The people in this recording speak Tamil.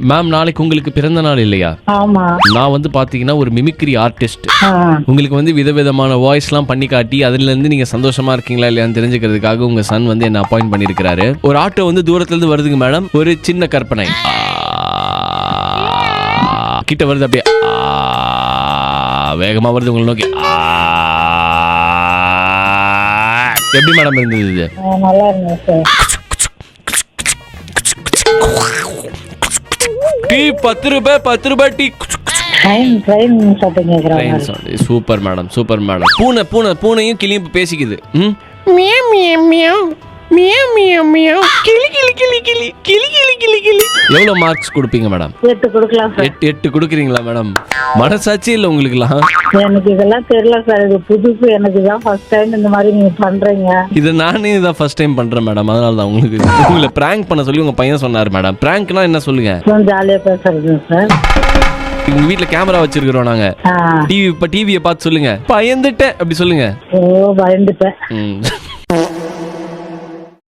மேம் நாளைக்கு உங்களுக்கு பிறந்த நாள் இல்லையா? ஆமா. நான் வந்து பாத்தீங்கன்னா ஒரு மிமிக்ரி ஆர்டிஸ்ட். உங்களுக்கு வந்து விதவிதமான வாய்ஸ்லாம் பண்ணி காட்டி அதுல இருந்து நீங்க சந்தோஷமா இருக்கீங்களா இல்லையான்னு தெரிஞ்சுக்கிறதுக்காக உங்க சன் வந்து என்ன அப்பாயிண்ட் பண்ணிருக்காரு. ஒரு ஆட்டோ வந்து தூரத்துல இருந்து வருதுங்க மேடம். ஒரு சின்ன கற்பனை கிட்ட வருது, அப்படியே வேகமா வருது உங்களை நோக்கி. எப்படி மேடம் இருந்தது இது? நல்லா இருந்தது சார். டீ 10 ரூபாய் 10 ரூபாய் டீ. ட்ரெயின் சத்தம் கேக்குறாங்க. Super madam, super madam. பூனையும் கிளியும் பேசிக்குது. Meow meow meow meow meow meow கிளி கிளி கிளி கிளி கிளி கிளி கிளி கிளி. எவ்வளவு மார்க்ஸ் கொடுப்பீங்க மேடம்? 8 கொடுக்கலாம் சார். 8 கொடுக்குறீங்களா மேடம்? மனசாட்சி இல்ல உங்களுக்குலாம்? எனக்கு இதெல்லாம் தெரியல சார், இது புதுசு. எனக்கு தான் ஃபர்ஸ்ட் டைம் இந்த மாதிரி நீங்க பண்றீங்க. இது நானே இதான் ஃபர்ஸ்ட் டைம் பண்றேன் மேடம். அதனால தான் உங்களுக்கு உங்களை பிராங்க் பண்ண சொல்லி உங்க பையன் சொன்னாரு மேடம். பிராங்க்னா என்ன சொல்லுங்க? ஜாலியா பேசுறது சார். உங்க வீட்ல கேமரா வச்சிருக்கிறோம் நாங்க. டிவியை பார்த்து சொல்லுங்க பயந்துட்டேன் அப்படி சொல்லுங்க. ஓ பயந்துட்டேன்.